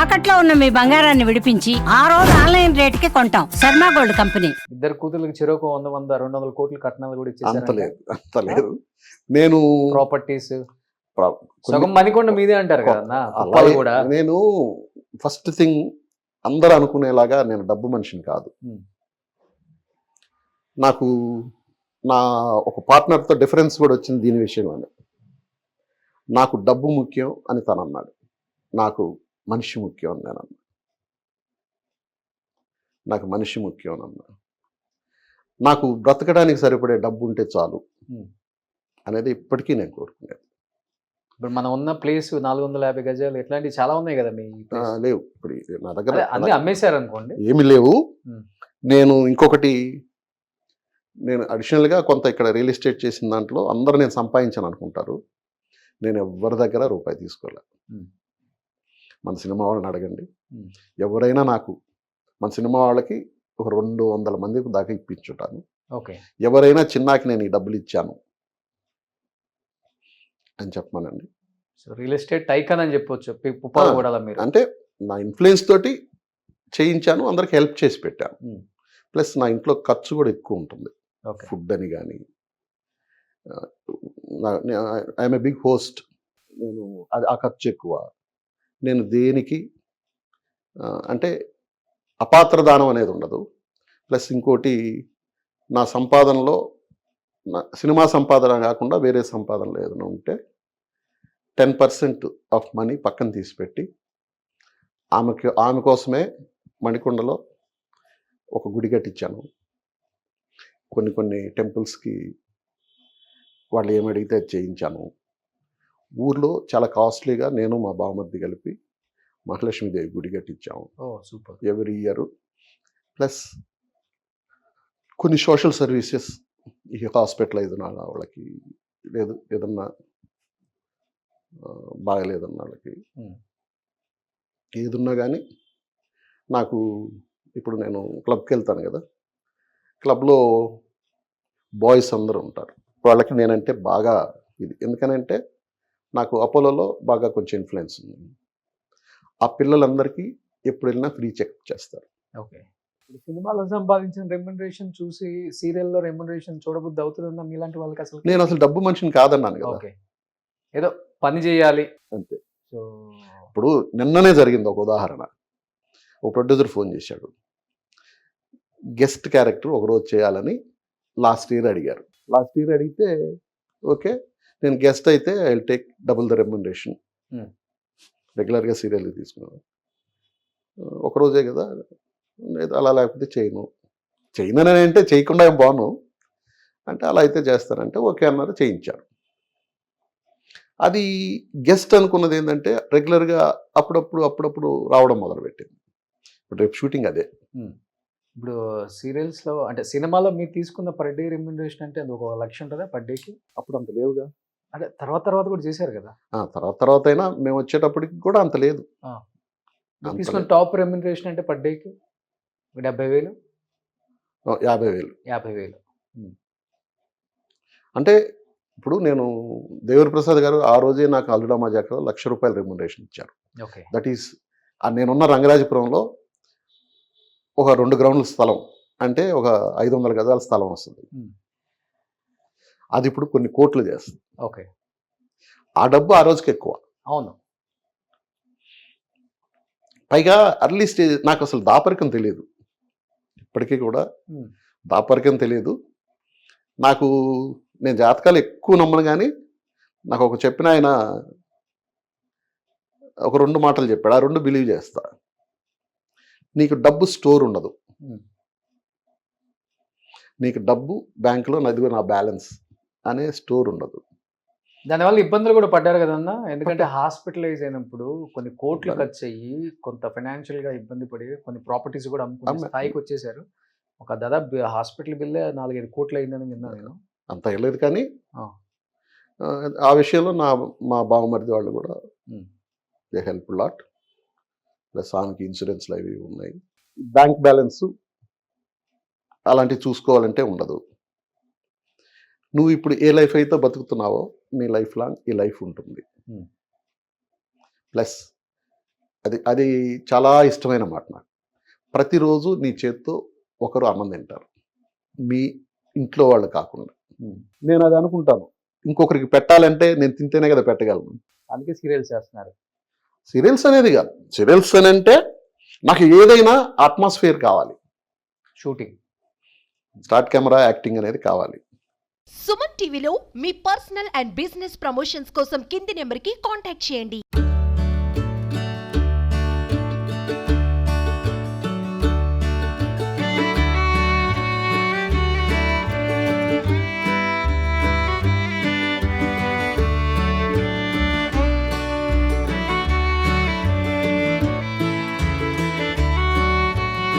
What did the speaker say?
తాకట్లో ఉన్న మీ బంగారాన్ని విడిపించి ఆ రోజు ఆన్లైన్ రేటుకి కొంటాం. Sharma gold company. ఇద్దరు కూతుర్లకు చెరోకు 100-200 కోట్ల కట్నాలు కూడా అంత ఇచ్చేసారు. లేదు. నేను ప్రాపర్టీస్ సగం మణికొండ మీదే అంటారు కదా కూడా. నేను ఫస్ట్ థింగ్ అందరూ అనుకునేలాగా నేను డబ్బు మనిషిని కాదు. నాకు నా ఒక పార్ట్నర్తో డిఫరెన్స్ కూడా వచ్చింది దీని విషయంలోనే. నాకు డబ్బు ముఖ్యం అని తను అన్నాడు, నాకు మనిషి ముఖ్యం అని నేను అన్నా. నాకు మనిషి ముఖ్యం అని అన్నా. నాకు బ్రతకడానికి సరిపడే డబ్బు ఉంటే చాలు అనేది ఇప్పటికీ నేను కోరుకునేది. ఇప్పుడు మనం ఉన్న ప్లేస్ 450 గజాలు ఇట్లాంటివి చాలా ఉన్నాయి కదా మీ లేవు. ఇప్పుడు నా దగ్గర అన్ని అమ్మేశారు అనుకోండి, ఏమి లేవు. నేను ఇంకొకటి నేను అడిషనల్గా కొంత ఇక్కడ రియల్ ఎస్టేట్ చేసిన దాంట్లో అందరూ నేను సంపాదించాను అనుకుంటారు. నేను ఎవరి దగ్గర రూపాయి తీసుకోలే. మన సినిమా వాళ్ళని అడగండి, ఎవరైనా నాకు మన సినిమా వాళ్ళకి ఒక 200 మందికి దాకా ఇప్పించుంటాను. ఓకే, ఎవరైనా చిన్నాకి నేను ఈ డబ్బులు ఇచ్చాను అని చెప్పమనండి. సో రియల్ ఎస్టేట్ టైకన్ అని చెప్పొచ్చు. అంటే నా ఇన్ఫ్లుయెన్స్ తోటి చేయించాను, అందరికి హెల్ప్ చేసి పెట్టాను. ప్లస్ నా ఇంట్లో ఖర్చు కూడా ఎక్కువ ఉంటుంది, ఫుడ్ అని కానీ. I'm a big host. నేను ఆ ఖర్చు ఎక్కువ. నేను దేనికి అంటే అపాత్రదానం అనేది ఉండదు. ప్లస్ ఇంకోటి, నా సంపాదనలో సినిమా సంపాదన కాకుండా వేరే సంపాదనలో ఏదైనా ఉంటే 10% ఆఫ్ మనీ పక్కన తీసిపెట్టి ఆమె కోసమే మణికొండలో ఒక గుడి కట్టించాను. కొన్ని టెంపుల్స్కి వాళ్ళు ఏమడిగితే చేయించాను. ఊర్లో చాలా కాస్ట్లీగా నేను మా బావమర్ది కలిపి మహాలక్ష్మీదేవి గుడి కట్టించాము. సూపర్. Every year. ప్లస్ కొన్ని సోషల్ సర్వీసెస్, ఈ హాస్పిటలైజ్ ఉన్న వాళ్ళకి, లేదు ఏదన్నా బాగలేదన్న వాళ్ళకి, ఏదున్నా కానీ నాకు ఇప్పుడు నేను క్లబ్కి వెళ్తాను కదా, క్లబ్లో బాయ్స్ అందరూ ఉంటారు. వాళ్ళకి నేనంటే బాగా ఇది. ఎందుకనంటే నాకు అపోలోలో బాగా కొంచెం ఇన్ఫ్లుయెన్స్ ఉంది. ఆ పిల్లలందరికీ ఎప్పుడు వెళ్ళినా ఫ్రీ చెకప్ చేస్తారు. ఓకే, సినిమాలో సంపాదించిన రెమ్యునరేషన్ చూసి సీరియల్లో రెమ్యునరేషన్ చూడబుద్ధి అవుతుందా మీలాంటి వాళ్ళకి? అసలు నేను అసలు డబ్బు మనిషిని కాదన్నాను కదా. ఓకే, ఏదో పని చేయాలి అంతే. సో ఇప్పుడు నిన్ననే జరిగింది ఒక ఉదాహరణ. ఒక ప్రొడ్యూసర్ ఫోన్ చేశాడు, గెస్ట్ క్యారెక్టర్ ఒకరోజు చేయాలని లాస్ట్ ఇయర్ అడిగారు. లాస్ట్ ఇయర్ అడిగితే ఓకే, నేను గెస్ట్ అయితే I will take double the remuneration. రెగ్యులర్గా సీరియల్కి తీసుకున్నాను. ఒకరోజే కదా, అలా లేకపోతే చేయనని అంటే చేయకుండా ఏం బాను అంటే, అలా అయితే చేస్తానంటే ఓకే అన్నారు, చేయించారు. అది గెస్ట్ అనుకున్నది ఏంటంటే రెగ్యులర్గా అప్పుడప్పుడు రావడం మొదలుపెట్టింది. ఇప్పుడు రేపు షూటింగ్ అదే. ఇప్పుడు సీరియల్స్లో అంటే సినిమాలో మీరు తీసుకున్న పర్ డే రెమ్యునరేషన్ అంటే అది 1 లక్ష ఉంటుందా పర్ డేకి? అప్పుడు అంత లేవుగా. అంటే తర్వాత కూడా చేశారు కదా. తర్వాత అయినా మేము వచ్చేటప్పటికి కూడా అంత లేదు. తీసుకున్న టాప్ రెమ్యునరేషన్ అంటే పర్ డేకి 70,000, 50,000. అంటే ఇప్పుడు నేను దేవర ప్రసాద్ గారు ఆ రోజే నాకు అల్లుడా మజాకలో ₹1,00,000 రెమ్యునరేషన్ ఇచ్చారు. దట్ ఈస్ నేనున్న రంగరాజపురంలో ఒక 2 గ్రౌండ్ల స్థలం, అంటే ఒక 500 గజాల స్థలం వస్తుంది. అది ఇప్పుడు కొన్ని కోట్లు చేస్తుంది. ఓకే, ఆ డబ్బు ఆ రోజుకి ఎక్కువ. అవును. పైగా అర్లీ స్టేజ్ నాకు అసలు దాపరికం తెలియదు, ఇప్పటికీ కూడా దాపరికం తెలియదు నాకు. నేను జాతకాలు ఎక్కువ నమ్మను, కానీ నాకు ఒక చెప్పిన ఆయన ఒక 2 మాటలు చెప్పాడు, ఆ 2 బిలీవ్ చేస్తా. నీకు డబ్బు స్టోర్ ఉండదు, నీకు డబ్బు బ్యాంకులో నదిగో నా బ్యాలెన్స్ అనే స్టోర్ ఉండదు. దానివల్ల ఇబ్బందులు కూడా పడ్డారు కదన్నా. ఎందుకంటే హాస్పిటలైజ్ అయినప్పుడు కొన్ని కోట్లు ఖర్చు అయ్యి కొంత ఫైనాన్షియల్గా ఇబ్బంది పడి కొన్ని ప్రాపర్టీస్ కూడా అమ్ముకునే స్థాయికి వచ్చేసారు. ఒక దాదాపు హాస్పిటల్ బిల్లే 4-5 కోట్లు అయిందని విన్నాను నేను. అంత వెళ్ళలేదు, కానీ ఆ విషయంలో మా బావమరిది వాళ్ళు కూడా దే హెల్ప్ లాట్. ప్లస్ ఆమెకి ఇన్సూరెన్స్లు అవి ఉన్నాయి, బ్యాంక్ బ్యాలెన్స్ అలాంటివి చూసుకోవాలంటే ఉండదు. నువ్వు ఇప్పుడు ఏ లైఫ్ అయితే బతుకుతున్నావో నీ లైఫ్ లాంగ్ ఈ లైఫ్ ఉంటుంది. ప్లస్ అది చాలా ఇష్టమైన మాట నాకు. ప్రతిరోజు నీ చేత్తో ఒకరు అన్నం తింటారు, మీ ఇంట్లో వాళ్ళు కాకుండా. నేను అది అనుకుంటాను, ఇంకొకరికి పెట్టాలంటే నేను తింటేనే కదా పెట్టగలను. అందుకే సీరియల్స్ చేస్తున్నారు. సీరియల్స్ అనేది కాదు, సీరియల్స్ అని అంటే నాకు ఏదైనా అట్మాస్ఫియర్ కావాలి, షూటింగ్, స్టార్ట్ కెమెరా, యాక్టింగ్ అనేది కావాలి. సుమన్ టీవీలో మీ పర్సనల్ అండ్ బిజినెస్ ప్రమోషన్స్ కోసం కింది నెంబర్కి కాంటాక్ట్ చేయండి.